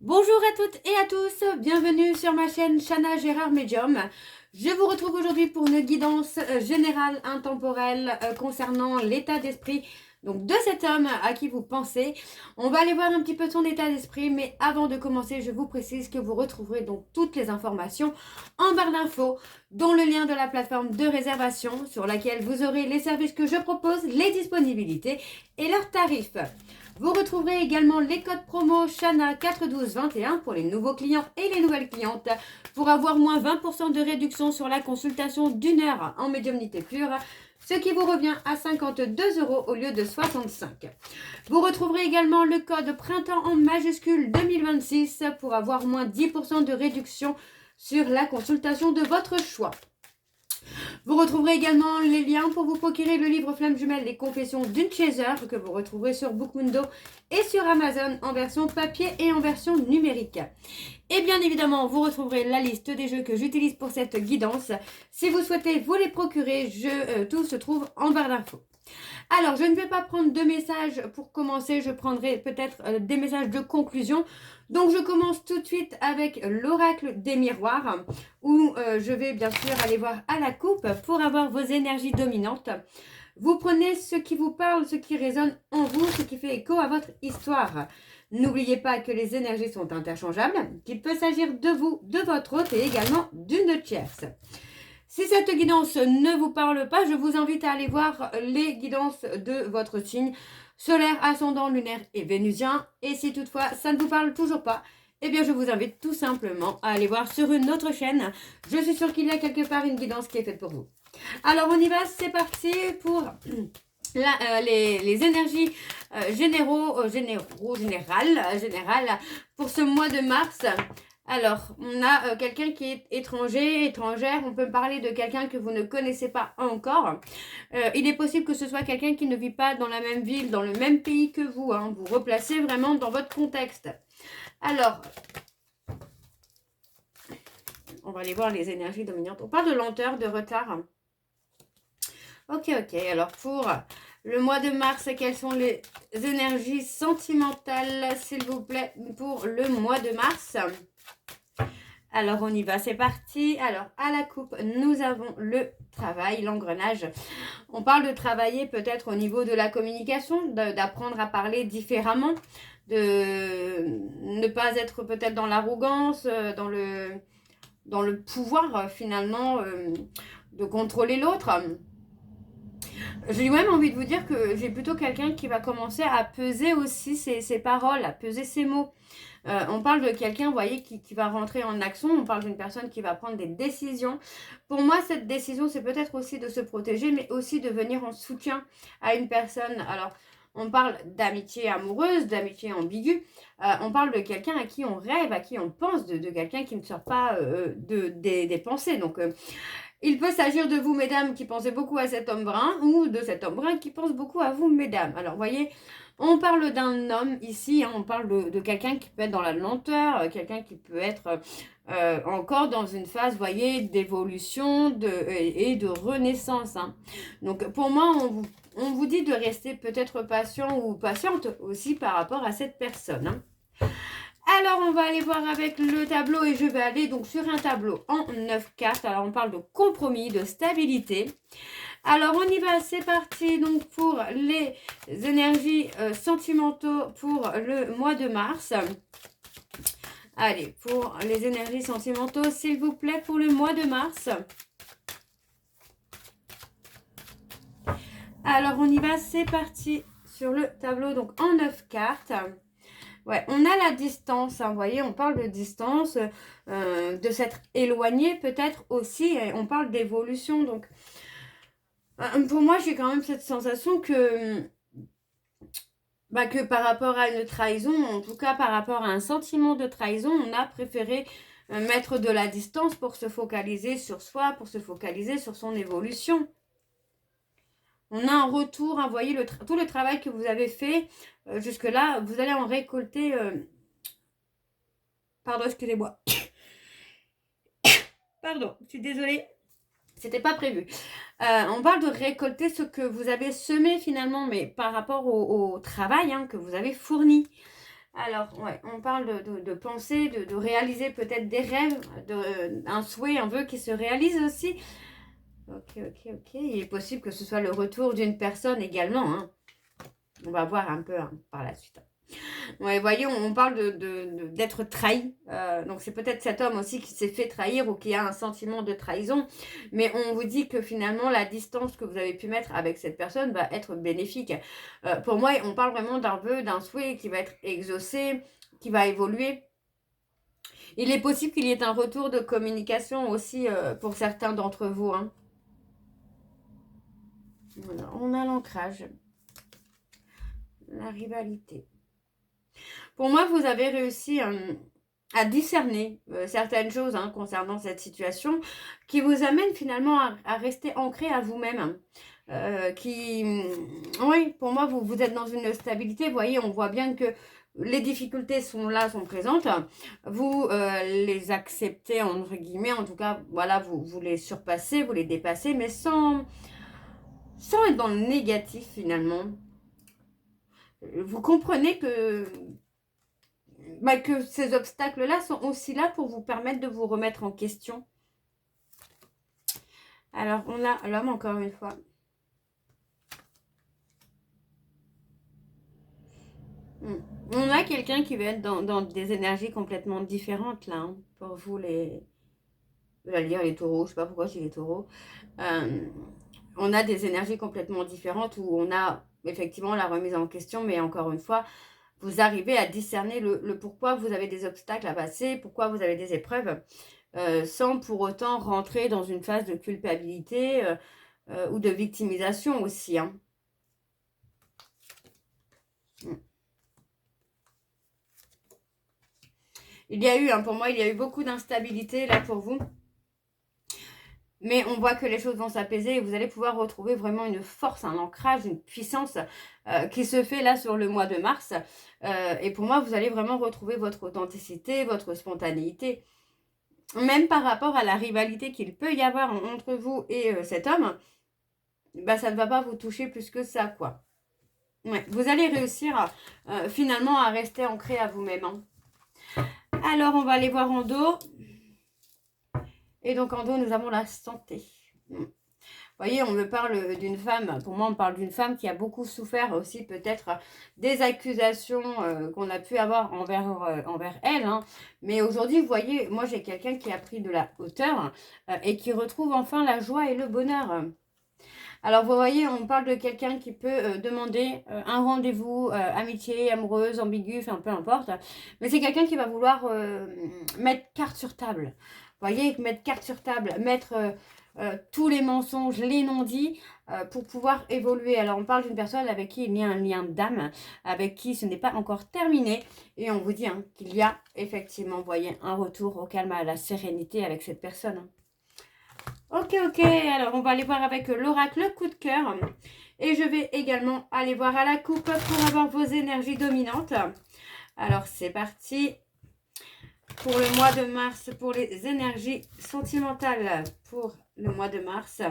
Bonjour à toutes et à tous, bienvenue sur ma chaîne Chana Gérard Medium. Je vous retrouve aujourd'hui pour une guidance générale intemporelle concernant l'état d'esprit de cet homme à qui vous pensez. On va aller voir un petit peu son état d'esprit, mais avant de commencer, je vous précise que vous retrouverez donc toutes les informations en barre d'infos, dont le lien de la plateforme de réservation sur laquelle vous aurez les services que je propose, les disponibilités et leurs tarifs. Vous retrouverez également les codes promo Chana 41221 pour les nouveaux clients et les nouvelles clientes pour avoir moins 20% de réduction sur la consultation d'une heure en médiumnité pure, ce qui vous revient à 52 € au lieu de 65. Vous retrouverez également le code printemps en majuscule 2026 pour avoir moins 10% de réduction sur la consultation de votre choix. Vous retrouverez également les liens pour vous procurer le livre Flamme Jumelle, les confessions d'une chaser que vous retrouverez sur Bookmundo et sur Amazon en version papier et en version numérique. Et bien évidemment, vous retrouverez la liste des jeux que j'utilise pour cette guidance. Si vous souhaitez vous les procurer, tout se trouve en barre d'infos. Alors, je ne vais pas prendre de messages pour commencer, je prendrai peut-être des messages de conclusion. Donc, je commence tout de suite avec l'oracle des miroirs, où je vais bien sûr aller voir à la coupe pour avoir vos énergies dominantes. Vous prenez ce qui vous parle, ce qui résonne en vous, ce qui fait écho à votre histoire. N'oubliez pas que les énergies sont interchangeables, qu'il peut s'agir de vous, de votre hôte et également d'une tierce. Si cette guidance ne vous parle pas, je vous invite à aller voir les guidances de votre signe solaire, ascendant, lunaire et vénusien. Et si toutefois ça ne vous parle toujours pas, eh bien je vous invite tout simplement à aller voir sur une autre chaîne. Je suis sûre qu'il y a quelque part une guidance qui est faite pour vous. Alors on y va, c'est parti pour les énergies générales pour ce mois de mars. Alors, on a quelqu'un qui est étranger, étrangère. On peut parler de quelqu'un que vous ne connaissez pas encore. Il est possible que ce soit quelqu'un qui ne vit pas dans la même ville, dans le même pays que vous. Vous replacez vraiment dans votre contexte. Alors, on va aller voir les énergies dominantes. On parle de lenteur, de retard. Ok. Alors, pour le mois de mars, quelles sont les énergies sentimentales, s'il vous plaît, pour le mois de mars ? Alors, on y va, c'est parti. Alors, à la coupe, nous avons le travail, l'engrenage. On parle de travailler peut-être au niveau de la communication, d'apprendre à parler différemment, de ne pas être peut-être dans l'arrogance, dans le pouvoir finalement de contrôler l'autre. J'ai même envie de vous dire que j'ai plutôt quelqu'un qui va commencer à peser aussi ses paroles, à peser ses mots. On parle de quelqu'un, vous voyez, qui va rentrer en action. On parle d'une personne qui va prendre des décisions. Pour moi, cette décision, c'est peut-être aussi de se protéger, mais aussi de venir en soutien à une personne. Alors, on parle d'amitié amoureuse, d'amitié ambiguë. On parle de quelqu'un à qui on rêve, à qui on pense, de quelqu'un qui ne sort pas des pensées. Donc, il peut s'agir de vous, mesdames, qui pensez beaucoup à cet homme brun, ou de cet homme brun qui pense beaucoup à vous, mesdames. Alors, vous voyez, on parle d'un homme ici, on parle de quelqu'un qui peut être dans la lenteur, quelqu'un qui peut être encore dans une phase, vous voyez, d'évolution et de renaissance. Donc, pour moi, on vous dit de rester peut-être patient ou patiente aussi par rapport à cette personne. Alors, on va aller voir avec le tableau et je vais aller donc sur un tableau en 9 cartes. Alors, on parle de compromis, de stabilité. Alors, on y va, c'est parti donc pour les énergies sentimentaux pour le mois de mars. Allez, pour les énergies sentimentaux, s'il vous plaît, pour le mois de mars. Alors, on y va, c'est parti sur le tableau donc en 9 cartes. Ouais, on a la distance, vous voyez, on parle de distance, de s'être éloigné peut-être aussi, et on parle d'évolution. Donc, pour moi, j'ai quand même cette sensation que par rapport à une trahison, en tout cas par rapport à un sentiment de trahison, on a préféré mettre de la distance pour se focaliser sur soi, pour se focaliser sur son évolution. On a un retour, vous voyez, tout le travail que vous avez fait jusque-là, vous allez en récolter... Pardon, excusez-moi. Pardon, je suis désolée. C'était pas prévu. On parle de récolter ce que vous avez semé finalement, mais par rapport au travail que vous avez fourni. Alors, ouais, on parle de penser, de réaliser peut-être des rêves, un souhait, un vœu qui se réalise aussi. Ok, ok, ok. Il est possible que ce soit le retour d'une personne également, hein. On va voir un peu, hein, par la suite. Ouais, voyez, on parle d'être trahi. Donc, c'est peut-être cet homme aussi qui s'est fait trahir ou qui a un sentiment de trahison. Mais on vous dit que finalement, la distance que vous avez pu mettre avec cette personne va être bénéfique. Pour moi, on parle vraiment d'un vœu, d'un souhait qui va être exaucé, qui va évoluer. Il est possible qu'il y ait un retour de communication aussi pour certains d'entre vous, hein. Voilà, on a l'ancrage, la rivalité. Pour moi, vous avez réussi à discerner certaines choses, hein, concernant cette situation qui vous amènent finalement à rester ancré à vous-même. Oui, pour moi, vous êtes dans une stabilité. Vous voyez, on voit bien que les difficultés sont là, sont présentes. Vous les acceptez, entre guillemets. En tout cas, voilà, vous les surpassez, vous les dépassez, mais sans être dans le négatif finalement. Vous comprenez que ces obstacles-là sont aussi là pour vous permettre de vous remettre en question. Alors, on a l'homme encore une fois. On a quelqu'un qui va être dans des énergies complètement différentes là, hein, pour vous je vais dire les taureaux, je sais pas pourquoi j'ai les taureaux. On a des énergies complètement différentes où on a effectivement la remise en question, mais encore une fois, vous arrivez à discerner le pourquoi vous avez des obstacles à passer, pourquoi vous avez des épreuves, sans pour autant rentrer dans une phase de culpabilité ou de victimisation aussi, hein. Il y a eu, hein, pour moi, il y a eu beaucoup d'instabilité là pour vous. Mais on voit que les choses vont s'apaiser et vous allez pouvoir retrouver vraiment une force, un ancrage, une puissance qui se fait là sur le mois de mars. Et pour moi, vous allez vraiment retrouver votre authenticité, votre spontanéité. Même par rapport à la rivalité qu'il peut y avoir entre vous et cet homme, bah, ça ne va pas vous toucher plus que ça, quoi. Ouais, vous allez réussir finalement à rester ancré à vous-même, hein. Alors, on va aller voir en dos. Et donc, en dos, nous avons la santé. Vous voyez, on me parle d'une femme, pour moi on parle d'une femme qui a beaucoup souffert aussi peut-être des accusations qu'on a pu avoir envers elle, hein. Mais aujourd'hui, vous voyez, moi j'ai quelqu'un qui a pris de la hauteur et qui retrouve enfin la joie et le bonheur. Alors vous voyez, on parle de quelqu'un qui peut demander un rendez-vous, amitié, amoureuse, ambiguë, enfin peu importe. Mais c'est quelqu'un qui va vouloir mettre carte sur table. Vous voyez, mettre carte sur table, mettre tous les mensonges, les non-dits pour pouvoir évoluer. Alors on parle d'une personne avec qui il y a un lien d'âme, avec qui ce n'est pas encore terminé. Et on vous dit hein, qu'il y a effectivement, vous voyez, un retour au calme, à la sérénité avec cette personne. Ok, alors on va aller voir avec l'oracle coup de cœur. Et je vais également aller voir à la coupe pour avoir vos énergies dominantes. Alors c'est parti pour le mois de mars, pour les énergies sentimentales pour le mois de mars.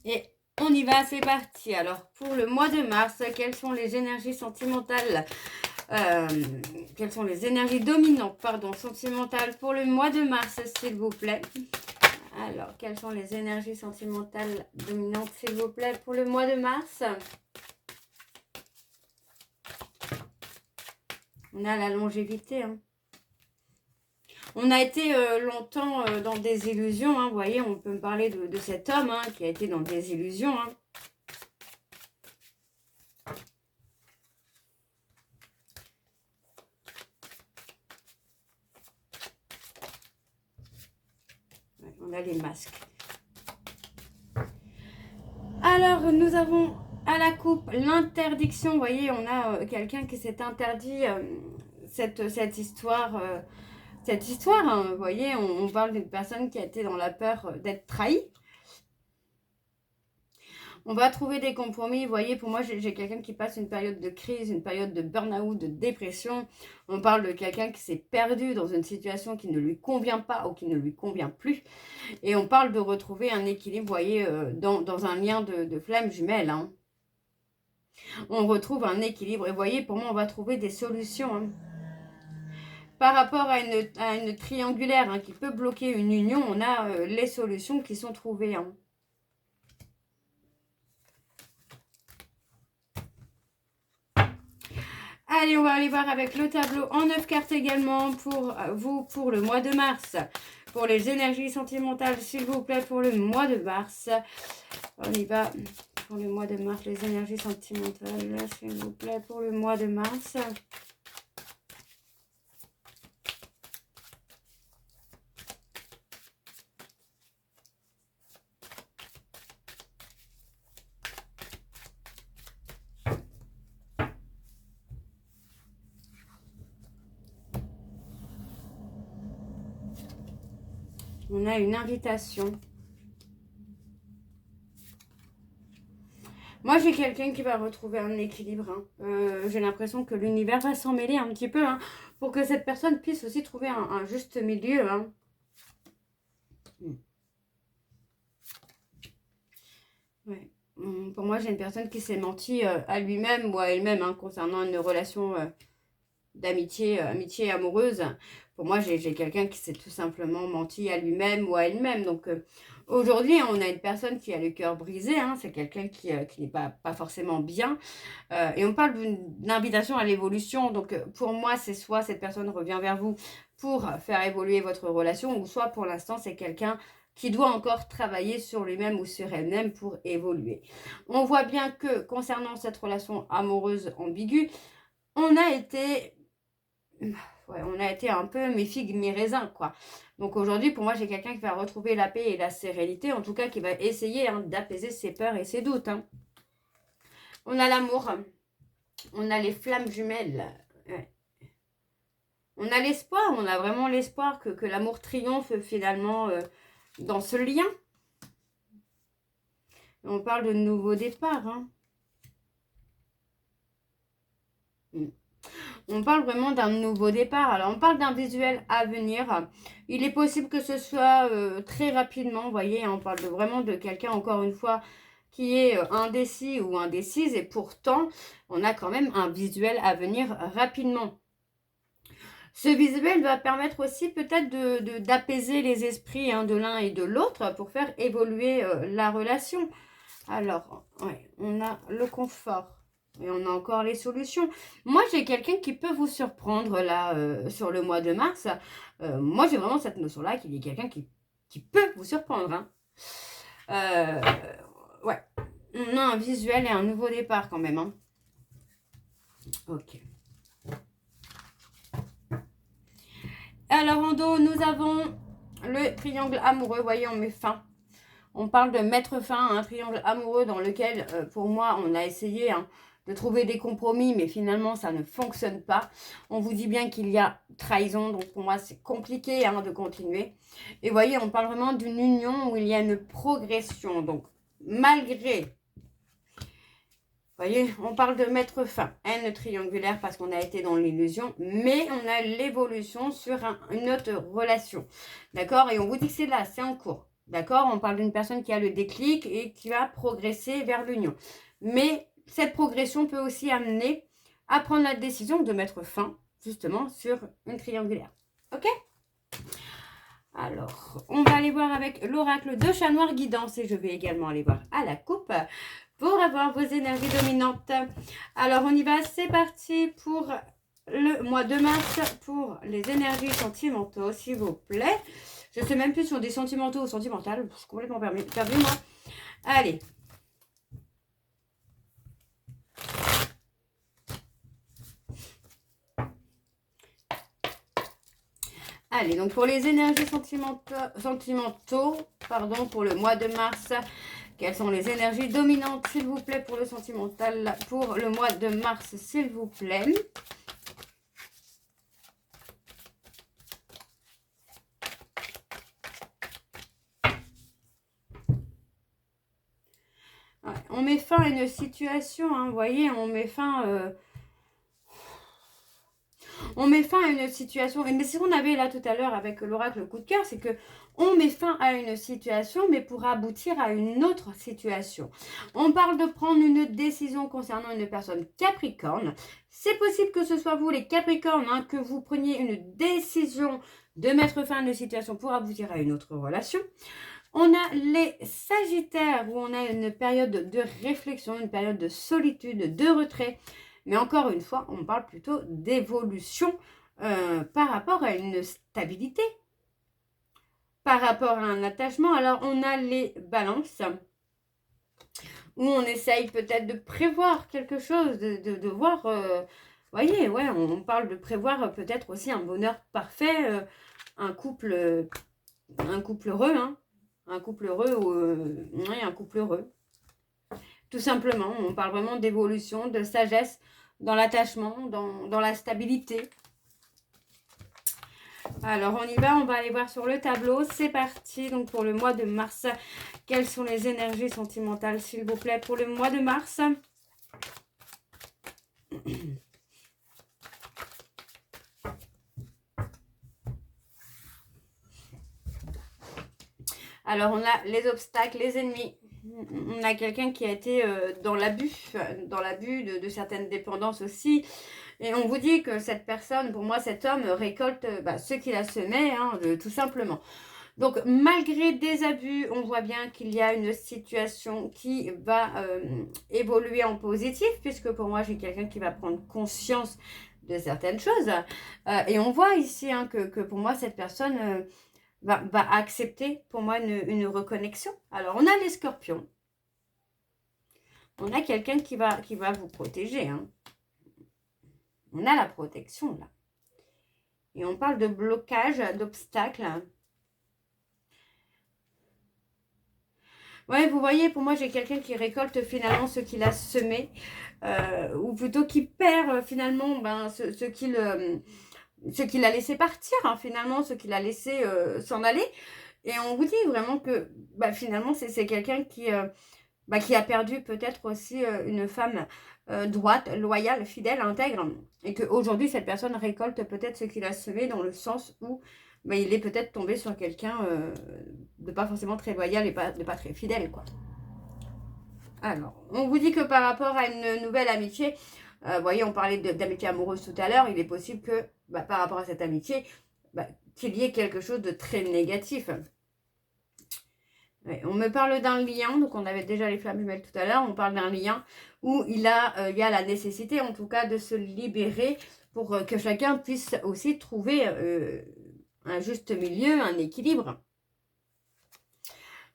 Et on y va, c'est parti. Alors pour le mois de mars, quelles sont les énergies sentimentales quelles sont les énergies dominantes, sentimentales pour le mois de mars, s'il vous plaît. Alors, quelles sont les énergies sentimentales dominantes, s'il vous plaît, pour le mois de mars? On a la longévité, hein. On a été longtemps dans des illusions, hein. Vous voyez, on peut me parler de cet homme hein, qui a été dans des illusions, hein. On a les masques. Alors, nous avons à la coupe l'interdiction. Vous voyez, on a quelqu'un qui s'est interdit cette histoire. Hein, vous voyez, on parle d'une personne qui a été dans la peur d'être trahie. On va trouver des compromis. Vous voyez, pour moi, j'ai quelqu'un qui passe une période de crise, une période de burn-out, de dépression. On parle de quelqu'un qui s'est perdu dans une situation qui ne lui convient pas ou qui ne lui convient plus. Et on parle de retrouver un équilibre, vous voyez, dans un lien de flamme jumelle, hein. On retrouve un équilibre. Et vous voyez, pour moi, on va trouver des solutions. Hein. Par rapport à une triangulaire qui peut bloquer une union, on a les solutions qui sont trouvées. Hein. Allez, on va aller voir avec le tableau en 9 cartes également pour vous, pour le mois de mars. Pour les énergies sentimentales, s'il vous plaît, pour le mois de mars. On y va pour le mois de mars, les énergies sentimentales, s'il vous plaît, pour le mois de mars. On a une invitation. Moi, j'ai quelqu'un qui va retrouver un équilibre. Hein. J'ai l'impression que l'univers va s'en mêler un petit peu hein, pour que cette personne puisse aussi trouver un juste milieu. Hein. Ouais. Pour moi, j'ai une personne qui s'est menti à lui-même ou à elle-même hein, concernant une relation d'amitié, amitié amoureuse. Pour moi, j'ai quelqu'un qui s'est tout simplement menti à lui-même ou à elle-même. Donc, aujourd'hui, on a une personne qui a le cœur brisé. Hein, c'est quelqu'un qui n'est pas forcément bien. Et on parle d'une invitation à l'évolution. Donc, pour moi, c'est soit cette personne revient vers vous pour faire évoluer votre relation, ou soit pour l'instant, c'est quelqu'un qui doit encore travailler sur lui-même ou sur elle-même pour évoluer. On voit bien que concernant cette relation amoureuse ambiguë, on a été un peu mes figues, mes raisins, quoi. Donc aujourd'hui, pour moi, j'ai quelqu'un qui va retrouver la paix et la sérénité, en tout cas qui va essayer hein, d'apaiser ses peurs et ses doutes. Hein. On a l'amour, on a les flammes jumelles, ouais. On a l'espoir, on a vraiment l'espoir que l'amour triomphe finalement dans ce lien. On parle de nouveau départ. Hein. On parle vraiment d'un nouveau départ. Alors, on parle d'un visuel à venir. Il est possible que ce soit très rapidement, vous voyez, hein, on parle vraiment de quelqu'un, encore une fois, qui est indécis ou indécise. Et pourtant, on a quand même un visuel à venir rapidement. Ce visuel va permettre aussi peut-être d'apaiser les esprits hein, de l'un et de l'autre pour faire évoluer la relation. Alors, ouais, on a le confort. Et on a encore les solutions. Moi, j'ai quelqu'un qui peut vous surprendre là sur le mois de mars. Moi, j'ai vraiment cette notion-là qu'il y a quelqu'un qui peut vous surprendre. Hein. Ouais. On a un visuel et un nouveau départ quand même. Hein. Ok. Alors, en dos, nous avons le triangle amoureux. Vous voyez, on met fin. On parle de mettre fin à un triangle amoureux dans lequel, pour moi, on a essayé hein, de trouver des compromis, mais finalement, ça ne fonctionne pas. On vous dit bien qu'il y a trahison, donc pour moi, c'est compliqué hein, de continuer. Et vous voyez, on parle vraiment d'une union où il y a une progression. Donc, malgré... Vous voyez, on parle de mettre fin, haine triangulaire parce qu'on a été dans l'illusion, mais on a l'évolution sur une autre relation. D'accord? Et on vous dit que c'est là, c'est en cours. D'accord? On parle d'une personne qui a le déclic et qui va progresser vers l'union. Mais cette progression peut aussi amener à prendre la décision de mettre fin, justement, sur une triangulaire. Ok? Alors, on va aller voir avec l'oracle de chat noir guidance et je vais également aller voir à la coupe pour avoir vos énergies dominantes. Alors, on y va, c'est parti pour le mois de mars, pour les énergies sentimentaux, s'il vous plaît. Je ne sais même plus si on dit sentimentaux ou sentimentales, je suis complètement perdu, moi. Allez. Allez, donc pour les énergies sentimentaux, pour le mois de mars, quelles sont les énergies dominantes, s'il vous plaît, pour le sentimental, pour le mois de mars, s'il vous plaît. Ouais, on met fin à une situation, hein, vous voyez, on met fin... On met fin à une situation, mais c'est ce qu'on avait là tout à l'heure avec l'oracle coup de cœur, c'est que on met fin à une situation, mais pour aboutir à une autre situation. On parle de prendre une décision concernant une personne Capricorne. C'est possible que ce soit vous, les Capricornes, hein, que vous preniez une décision de mettre fin à une situation pour aboutir à une autre relation. On a les Sagittaires, où on a une période de réflexion, une période de solitude, de retrait. Mais encore une fois, on parle plutôt d'évolution par rapport à une stabilité, par rapport à un attachement. Alors, on a les Balances, où on essaye peut-être de prévoir quelque chose, de voir, voyez, ouais, on parle de prévoir peut-être aussi un bonheur parfait, un couple heureux, hein, un couple heureux, oui, un couple heureux. Tout simplement, on parle vraiment d'évolution, de sagesse dans l'attachement, dans la stabilité. Alors, on y va, on va aller voir sur le tableau. C'est parti, donc pour le mois de mars. Quelles sont les énergies sentimentales, s'il vous plaît, pour le mois de mars? Alors, on a les obstacles, les ennemis. On a quelqu'un qui a été dans l'abus de certaines dépendances aussi. Et on vous dit que cette personne, pour moi, cet homme récolte ce qu'il a semé, hein, tout simplement. Donc, malgré des abus, on voit bien qu'il y a une situation qui va évoluer en positif, puisque pour moi, j'ai quelqu'un qui va prendre conscience de certaines choses. Et on voit ici hein, que pour moi, cette personne va accepter, pour moi, une reconnexion. Alors, on a les scorpions. On a quelqu'un qui va vous protéger. Hein. On a la protection, là. Et on parle de blocage, d'obstacles. Ouais, vous voyez, pour moi, j'ai quelqu'un qui récolte finalement ce qu'il a semé. Ou plutôt qui perd finalement ce qu'il a laissé partir, hein, finalement, ce qu'il a laissé s'en aller. Et on vous dit vraiment que finalement, c'est quelqu'un qui a perdu peut-être aussi une femme droite, loyale, fidèle, intègre. Et qu'aujourd'hui, cette personne récolte peut-être ce qu'il a semé dans le sens où il est peut-être tombé sur quelqu'un de pas forcément très loyal et de pas très fidèle, quoi. Alors, on vous dit que par rapport à une nouvelle amitié, vous voyez, on parlait d'amitié amoureuse tout à l'heure, il est possible que par rapport à cette amitié, qu'il y ait quelque chose de très négatif. Ouais, on me parle d'un lien, donc on avait déjà les flammes jumelles tout à l'heure, on parle d'un lien où il y a la nécessité en tout cas de se libérer pour que chacun puisse aussi trouver un juste milieu, un équilibre.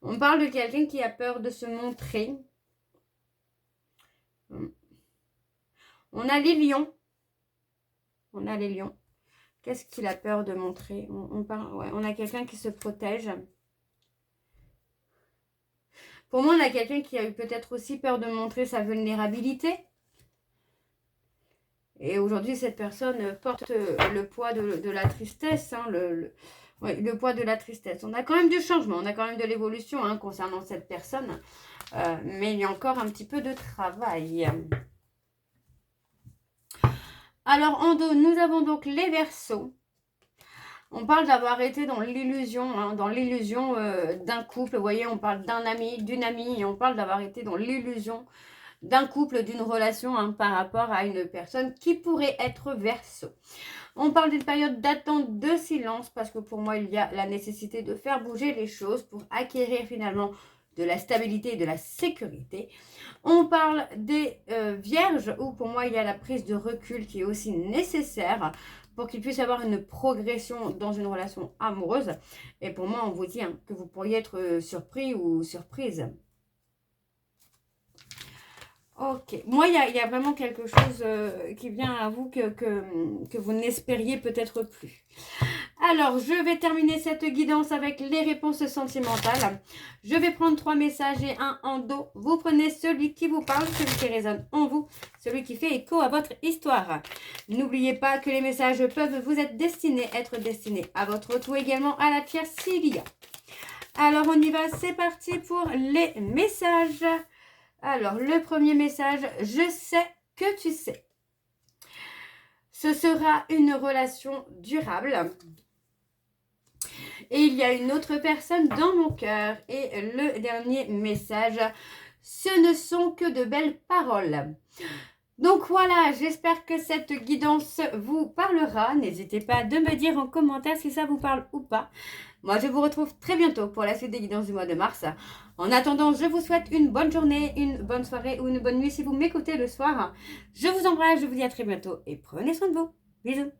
On parle de quelqu'un qui a peur de se montrer. On a les lions. On a les lions. Qu'est-ce qu'il a peur de montrer? On a quelqu'un qui se protège. Pour moi, on a quelqu'un qui a eu peut-être aussi peur de montrer sa vulnérabilité. Et aujourd'hui, cette personne porte le poids de la tristesse. Hein, le poids de la tristesse. On a quand même du changement, on a quand même de l'évolution hein, concernant cette personne. Mais il y a encore un petit peu de travail. Alors, en dos, nous avons donc les Verseaux. On parle d'avoir été dans l'illusion, hein, d'un couple. Vous voyez, on parle d'un ami, d'une amie, et on parle d'avoir été dans l'illusion d'un couple, d'une relation hein, par rapport à une personne qui pourrait être Verseau. On parle d'une période d'attente de silence parce que pour moi, il y a la nécessité de faire bouger les choses pour acquérir finalement de la stabilité et de la sécurité. On parle des vierges où pour moi, il y a la prise de recul qui est aussi nécessaire pour qu'il puisse avoir une progression dans une relation amoureuse. Et pour moi, on vous dit hein, que vous pourriez être surpris ou surprise. Ok, moi il y a vraiment quelque chose qui vient à vous que vous n'espériez peut-être plus. Alors, je vais terminer cette guidance avec les réponses sentimentales. Je vais prendre 3 messages et un en dos. Vous prenez celui qui vous parle, celui qui résonne en vous, celui qui fait écho à votre histoire. N'oubliez pas que les messages peuvent vous être destinés à votre retour également à la tierce s'il y a. Alors, on y va, c'est parti pour les messages. Alors, le premier message, je sais que tu sais. Ce sera une relation durable. Et il y a une autre personne dans mon cœur. Et le dernier message, ce ne sont que de belles paroles. Donc voilà, j'espère que cette guidance vous parlera. N'hésitez pas de me dire en commentaire si ça vous parle ou pas. Moi, je vous retrouve très bientôt pour la suite des guidances du mois de mars. En attendant, je vous souhaite une bonne journée, une bonne soirée ou une bonne nuit si vous m'écoutez le soir. Je vous embrasse, je vous dis à très bientôt et prenez soin de vous. Bisous.